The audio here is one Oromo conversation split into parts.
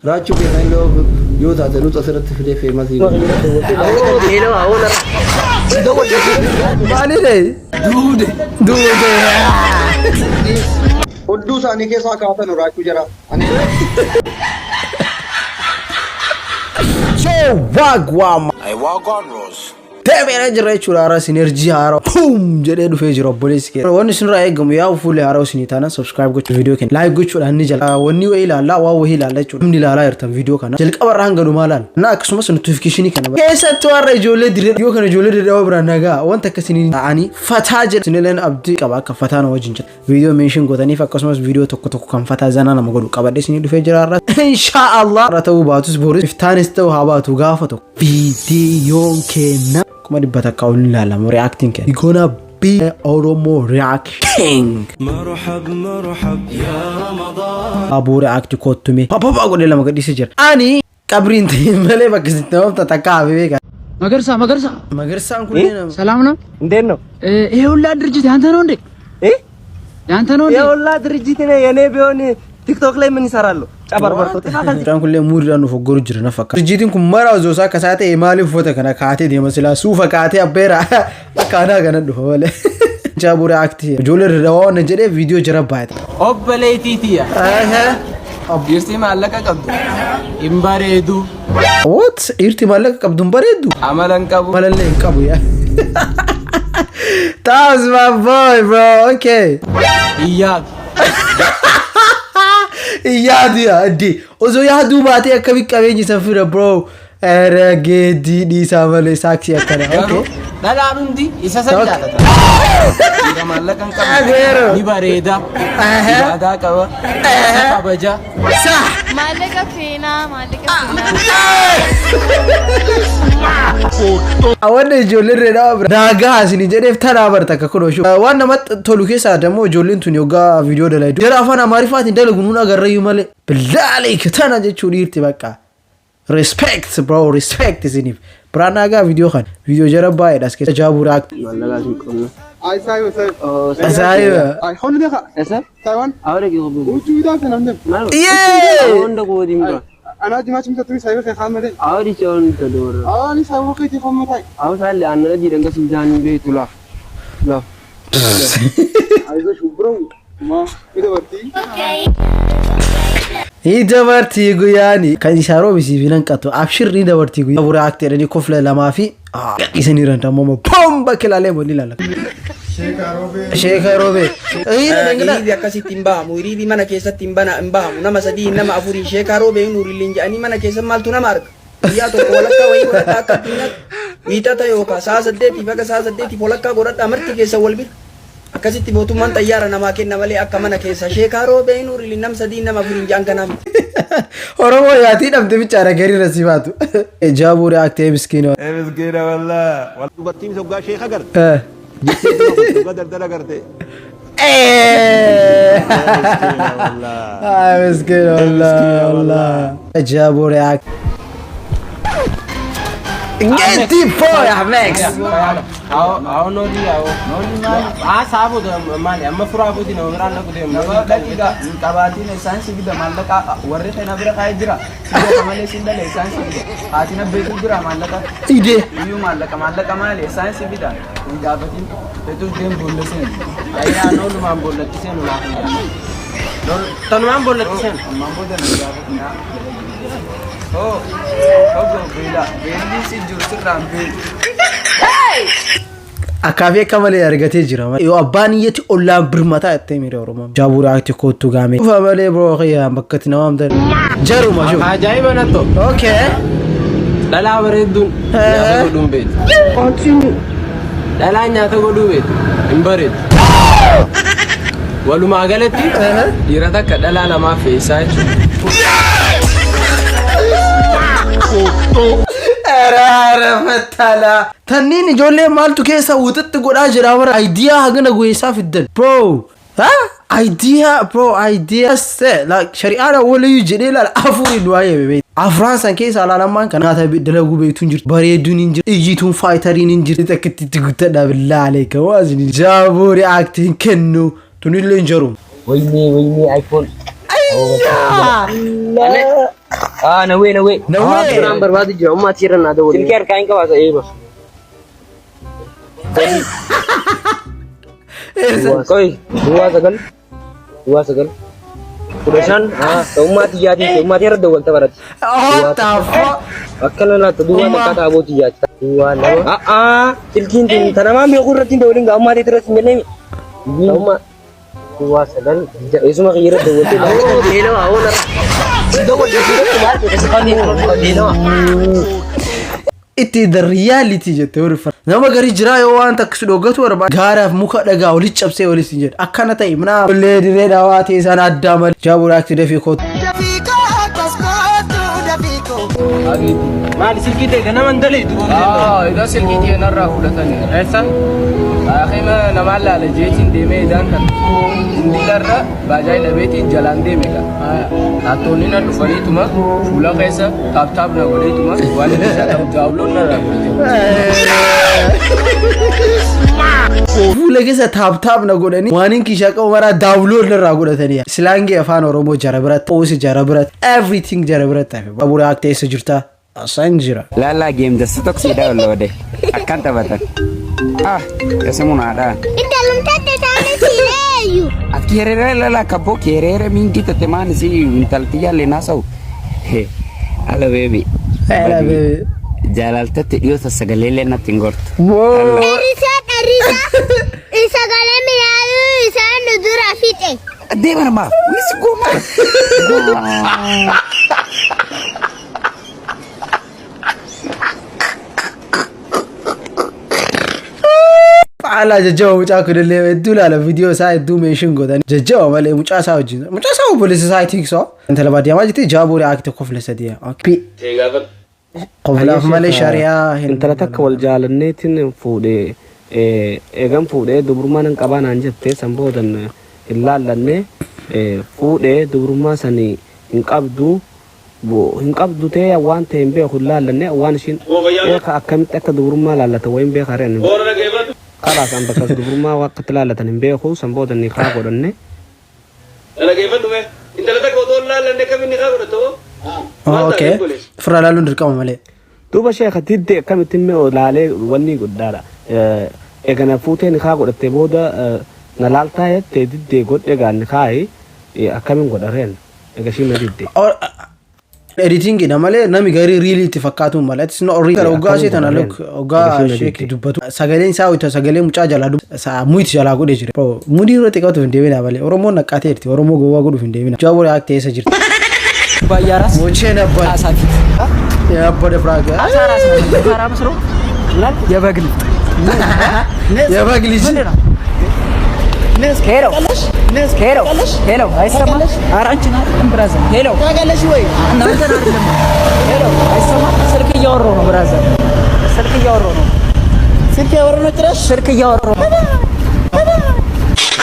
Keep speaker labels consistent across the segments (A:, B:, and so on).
A: راجو بيخلوا يوتا دلوت أثرت في فيمس
B: هنا هنا
A: مالي لي دود
C: उड्डू सानी के साथ आता नो राजू जरा
A: شو واقوام
D: I walk on Rose.
A: تابع رجع يشولا راس إنرجي هارو بوم جديد في جرب بوليس كده وني رأيكم يا فولي هارو سنيتانا سبسكرايب قلت الفيديو كان لايك قلت شو هنجل وني وإلى لا وهي لا شو من لا يرتم فيديو كنا جلك أبر هنقولوا مالان ناقص مثلا نوتيفيكيشني كنا كيس توارى جولد فيديو كنا جولد أوبرا نجا وانت كسنين يعني فتاجر سنلين أبدي كباك فتانا وجنجت فيديو منشن قدني فكاس مس فيديو تكو كم فتا زنا أنا مقولوا كبار سنين في جرارة إن شاء الله رتو باتوس بوري فتانستو هاباتو قافتو فيديو كنا كما دبتا كاول لا مو reacting كان يكون بي أورومو reacting مرحب يا رمضان أبو react كوتمي بابا أقول لهم قد يسجل أني كبرين تي ملي بكسيت نوم تتكابي بيكا مغرسا كلنا
B: سلامنا
E: اندينو
B: ايه ولا درجتي انت نو እንዴ ያንተ ነው እንዴ
E: የወላ ድርጅት ነው የኔ ቢሆን ቲክቶክ ላይ ምን ይሰራሉ ጨበርበርቶ
A: ታን ኩለ ሙድ ዳኑ ፈጎሩ ጅርና ፈካ ድርጅቲን ኩመራው ዞሳ ከሳተ የማሊ ፎቶ ከና ካቴ ደመስላ ሱፈ ካቴ አበራ ካና ገነዱ ወለ ጃቡራ አክቲ ጆለር ዳውን እንጀደ ቪዲዮ ጀረባይት
B: ኦበሌቲቲያ
A: አሃ
B: አብዩስቲ ማለቀ ቀብዱ ኢምባሬዱ
A: what irti malaka qabdun baredu
B: amalan qabu
A: malalle qabu ya that's my boy bro okay
B: iyad
A: ya di ozo ya du baate akabi qabeñi safira bro eragedi di samale saksi akana okay
B: dalanundi isa sajjata ira malakan qabu ni bareda ibada qaba kabaja
F: صح مالك فينا
A: awanne jollere da daga hasini jedef tana barta ka kodo shu wanna mat tolu kesa demo jollin tun yoga video da laido dara fana marifati dalagu nuna garrayu male billahi tana je chudi irti baka respect bro respect isinif brana ga video khan video jaraba edaske jabura
C: आई साइब
A: asaiba
C: आई होने देखा
E: ऐसा
C: ताइवान
E: और की खबर
C: वो चुईदा से नंदे
A: yeah
E: ओंड को दिन का
C: انا جماعه من تطوي साइब के खाम में
E: और चोन तदोर
C: اني साइब को थी खाम में थाई
E: और साल अन्न जी रंग सुजान बे तुला ला
C: आई जो शुभ्रम ما كده ورتي
A: dabarti guyani kan isaro bisi binan qato abshir ni dabarti guya bura actor ni kofla lama fi isani ranta momo bomba kelale mo lilala shekarobe
B: iriidi akkasi timbamu iriidi mana keessa timbana imbamu nama sadi nama afuri shekarobe nurilin jani mana keessa maltu nama arga ya to walakka wayi godata akka tinnat wiitata yoka saasadeeti baga saasadeeti walakka godata amarti keessa walbi akkasitti mootummaan xayyaara namaa kenna malee akka mana keessa shekarobe nurilin nam sadi nama afuri janganam
A: oromo yaati damte bichara gari rasibatu jabure actor miskino
D: Miskina wallah.
C: बत्तीम सोगा शेख अगर गदर दर करते
A: miskino wallah jabure actor Get it boy Max
B: आओ नोली आओ नोली माल आ साबो माल अम्मा फुराबो दिन वरान को दे दकीगा कबाती ने सांस भी माल का वरे थे नबरा काय जिरा कमाले सिंदले सांस भी आती न बेतु जिरा माल का
A: ide
B: यू माल का माले सांस भी दा जाबती तो गेम बोलले से आया नोलु माम बोलले से नो ला तन माम बोलले से माम बोलले ना ओ बेला बेली सी जुरस रामबे
A: akabe kamale argate jira yo abaniyati olla birmata attemire oromo jabura ati kotu game famale bro khiya bakkatina wamda jaru ma shuf
B: ajaiba nato
A: okay
B: dala waredun nyaata godum bet continue dala nyaata godu bet imbaret walu magalati dirata ka dala lama feesa
A: ara fatala tanini jolle maltu kesa wutit goda jira war idea hagana goysa fiddal bro ha idea bro idea se like shari'ana wala yujide la afuri duwaye bebe afransan kesa la lamman kana ta bidalagu beetun jir bare dunin jir ijitun fighterin jir takati tigutada billahi alayka wazni jaburi acting kenno tunil lenjerum
E: वही iPhone
A: ay
E: نوي
A: نوي.
E: نام برباد جرا ما تيرنا دول تنكر كاين كواس ايه بس كوي دوا سجل كودشان ما تيجي ما تيرد دول تبرد أكلنا تدوا نكتا أبو تيجي دوا تلكين تنام ما يقول رتين دولين قام ما تدرس مني دوا دوا سجل اسمه غير دول تيجي
A: Itti the reality jette warfa nama gari jira yoo waan taksu dhogatu warba gaaraaf muka dhagaa wali cabsee wali sin jedhe akkana ta'e mina illee diree dawaa ta'e san adda mal jaabura akti dafii koot
E: maal silkite ganama ndali
B: إذا سلكتي أنا راح ولا ثاني إيسا أخي ما نمال على جيتين ديمي دان كان نديرة باجي لبيتي جلان ديمي كا ناتونينا تفري توما شولا كيسا تاب نقولي توما وانا بيسا جاولون نرا
A: fuula keessa taap na godhanii waanin kishaa qabu mara daawulood irraa godhatanii islaangii afaan oromoo jara biratti oosi jara biratti everything jara biratti hafe baabura akteessa jirta asaan jira
G: lala game da stock sida lode akan tabatan yasemuna ada
F: Dalam tata tana sireyu.
G: akirere lala kabo kerere mingi tetemani si intaltiya le nasau he ala baby jalal tete dio sagalele na tingort
F: Erisa. Isa galem yaru isa nudura fite.
G: de marma wis goma
A: ala jajjawa mucaa kudillee hedduu laala viidiyoo isaa hedduu meeshin godhan jajjawa malee mucaa isaa wajjin mucaa isaa obboleessa isaa tiiksoo intala baadiyyaa jettee jaabuu reaakte kofla sadii qoflaaf malee shariyaa
E: intala takka wal jaalanneetiin fuudhee eegan fuudhee dubrummaa nan qabaa naan jettee sanboodan hin laallanne fuudhee dubrummaa sanii hin qabdu ta'e waan ta'e hin beeku hin laallanne waan ishiin beeka akkamitti akka dubrummaa laallata wayin beeka reen خلاص أنا بكرة دبرما وقت لا تنبيهو سنبود النقاق ودني
B: أنا كيف أنتم أنت لا تقول لا لأنك من النقاق ولا
A: أوكي فرا لا لون ركام ملء
E: دوبا شيخ تيد كم تيمي ولا عليه وني قدارا إذا فوتين نقاق ولا تبودا نلالتاي تيد قد إذا نقاي أكمل قدارين إذا شيء ما تيد
A: editing ina male nami gari really tifakatu male it's not real oga se tana look oga sheki dubatu sagalen sa wita sagalen mucha jala du sa muit jala gode jire bro mudi rote ka to ndebe na male oromo na katerti oromo gowa gudu ndebe na jabo react esa jire
E: bayaras
A: moche na ba
E: asafi
A: ya bode fraga
E: asaras fara masro ya bagli
A: ya bagli
E: ناس كيرو هاي سما أرانشنا برازا هيلو كاغلا شوي نامتنا هيلو هاي سما سرك يورو برازا سرك يورو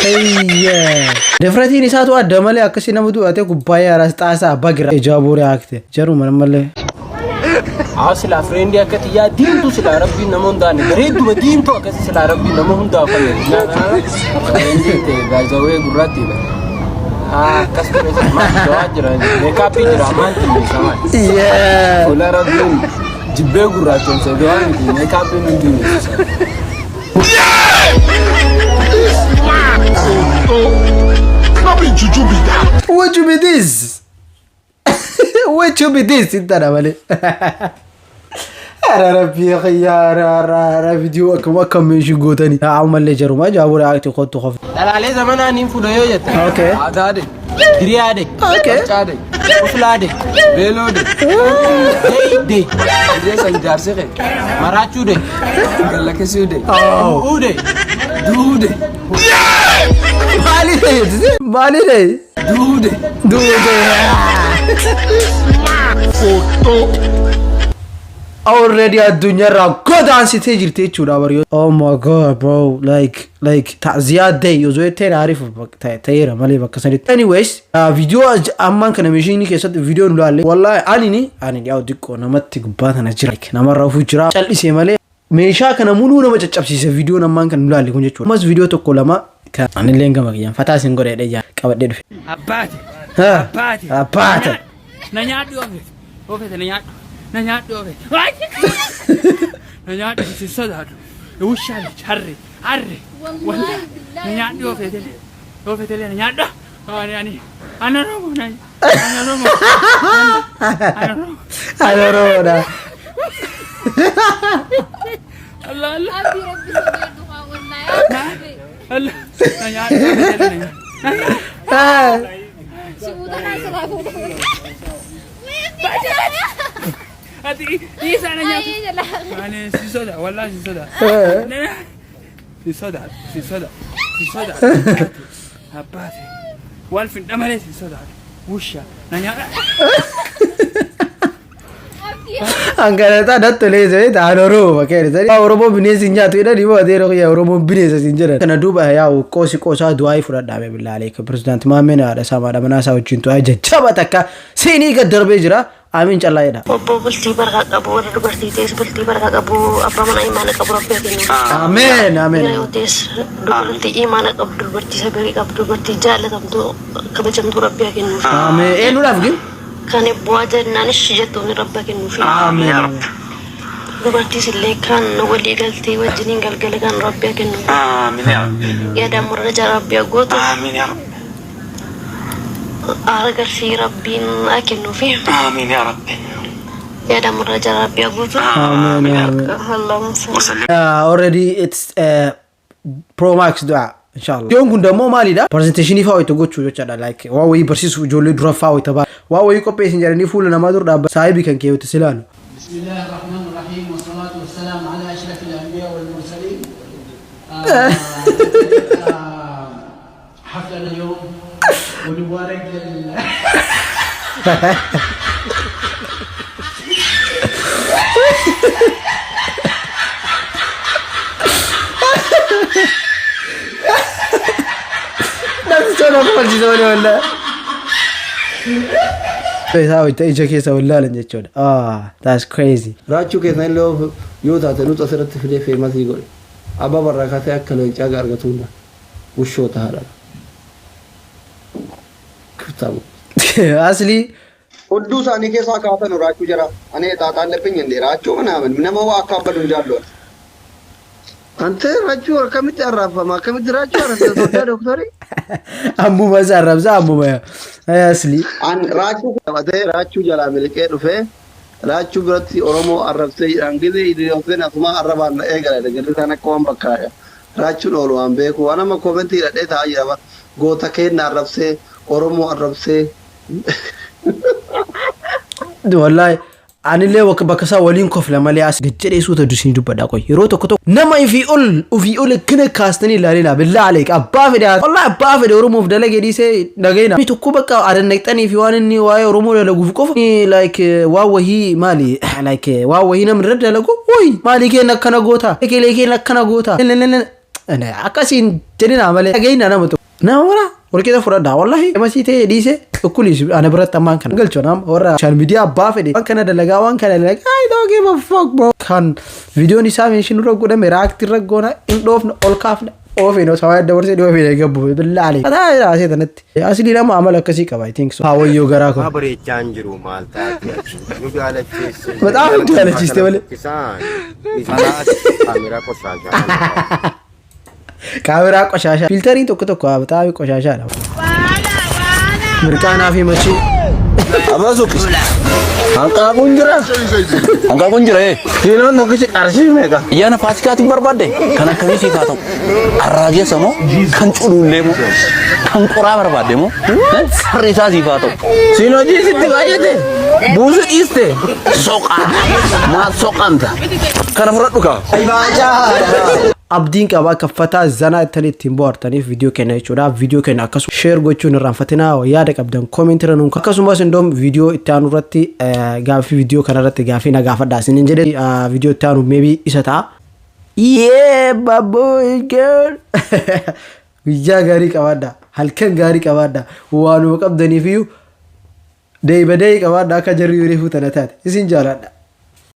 A: ايه دفرتي نساتو ادمله اكسي نمدو اتي كوبايا راس طاسا باغرا جابو رياكت جرو منمله
E: عاصل فريندي اكتيا دينتو سلا ربي نمون داني بريدو دينتو اكسي سلا ربي نمون دا فاي فريندي تي غازوي غراتي كاستر ما جواجرا ميكاب جرا مانتي سما
A: يا
E: ولا ربي جيبه غراتي سدوان ميكاب نندي
A: What you be this? What you be this? انت انا مالي انا ربي يا اخي يا فيديو كم من شي غوتني عمل لي جرو ما جابوا رياكت خدت خف
E: لا عليه زمان اني فوديو يت
A: اوكي
E: عداد درياد
A: اوكي
E: عداد وفلاد بيلود دي سنجار سيخ مراچو دي گلكسو دي اودي دودي
A: مالي دي
E: دودي
A: already الدنيا را قدان ستيجر تيجورا بريو oh my god bro like تعزيات دي يوزوي تين عارف تايرا مالي بكسنت anyways فيديو امان كان ميشيني كيسد فيديو نلالي والله اني ياو ديكو نمت غبات انا جراك نمر فوجرا چلسي مالي ميشا كان مولو نمچچبسي فيديو نمان كان نلالي كونجو مس فيديو تو كولما كان ان لينغا مغيان فتاسين غوري دجا قبد دف
G: abate
A: Abbaate.
H: Na nyaadhu oofete na nyaadhu oofete. Na nyaadhu si sodaadhu. Ushaali harre. Wallahi na nyaadhu oofete na nyaadhu. Ana romo. Allah.
I: Abi Rabbi sebeduka wallahi.
H: Allah. Na nyaadhu oofete na
I: Si Uda na salamu.
H: Hati isa na niya. Ano si soda, wala si soda. Si soda. Abate. Wal fin damale si soda. Wusha. Nanya.
A: Angkata datto le zai ta noro makere zai Oromo binesi nyaatu ida dibo adero ya Oromo binesi sinjera kana duba ya kosi kosa duai fudadha me billahi ke president Maameen ada sama da manasa wajinto ajjaba takka sini ga darbe jira amin challa ida
J: obbo bulti barka qabu warra dubartii tees bulti barka qabu abba mana imana qabu rabbi kennu
A: amen
J: tees dubartii imana qabu dubartii sabiri qabu dubartii jaalatamtu kabajamtu rabbi kennu
A: amen enu lafgin
J: kan bu'a jannaan ishijattoonni rabba kennu fi
A: amen
J: dubartii sillee kan walii galtee wajjiniin galgala kan rabbi kennu amen ya damurra jarabbi gootu amen ya rabbi argal fi rabbin akennu fi amen ya rabbi ya damurra jarabbi gootu
A: amen ya rabbi already it's Pro Max dua inshallah yon gunda mo malida presentation ifa wayto gochu yochada like wawi barsisu jolle dura fa wayta ba wawi ko pe sinjare ni fulu na madur da sahibi kan ke yoto silano
K: bismillahir rahmanir rahim wa salatu wassalam ala ashrafil anbiya wal mursalin حفلة اليوم ونبارك
A: نفسنا فرجي ولا How it is okay so la lanjechoda that's crazy
E: Rachu ke nan lo yoda tanu tasarat fili famous igol aba barakate akkalo chaga argatunda usho tahara kitabu
A: asli
B: Uddu sani ke sa kaata no Rachu jara ane tata leppin inde Rachu mana nama wa akabadun jallo
E: ante Rachu kamit arrafama kamit Rachu arrafta doctori
A: ambu mazar rabza ambu ma asli
B: an
E: Rachu jala melke dufe Rachu birati oromo arrafte angide idiofen asma arraban egala de sana ko ambakaya Rachu lolo ambe ko anama commenti ade ta yaba gota ke na arrafse oromo arrafse
A: wallahi anile bakasa walin kof la malias gejere su ta dusin dubada koy roto koto nama fi ul kene kastani la la billahi alayk abba fida wallahi abba fida oromo fdala gedi se dagaina mitu kubaka adan naktani fi wanni waay oromo la guf kof like wawahi mali like wawahi nam radda lago oy mali ke nakana gota ke nakana gota ana akasin tedina amale dagaina namto na wala وركده فردا والله ما سيته ديسه كل شيء انا برت مان كان قلت نام ورا عشان ميديا بافدي كان دلغا وان كان لايك اي دونت جيف ا فك برو كان فيديو ني سامي شنو رغو دم راكت رغونا ان دوف اول كاف اوف نو سواي دور سي دوف يغبو بالله عليك هذا راسي تنت اصلي لما عمل كسي كباي ثينك سو هاو يو غراكو
C: خبري تشانجرو مالتا يو على تشيس
A: بتعرف انت على تشيس ولا
C: كسان كاميرا كوشاشا
A: كاميرا كوشاشا فلترين توك توك بتاعي كوشاشا مركانا في ماشي
C: أبغى كيس angka kunjira kilo no kisi arsi mega yana fasika tin barbade kana kami si fato arage samo kan chudulle mo kan qora barbade mo sarisa si fato sino ji sitti gayete buzu iste soqa ma soqanta kana furaduka
A: abdiin qaba kaffata zana tanitti importani video kenna chuda video kenna akasu share gochun ranfatina yaada qabdan comment ranun akasumas ndom video itanu ratti gafi video kana ratti gafi na gafada sinin jede video itanu maybe isata yeah baboy girl wiya gari qabada halkan gari qabada wanu qabdani fiu day by day qabada ka jarri yuri futanatat isin jalada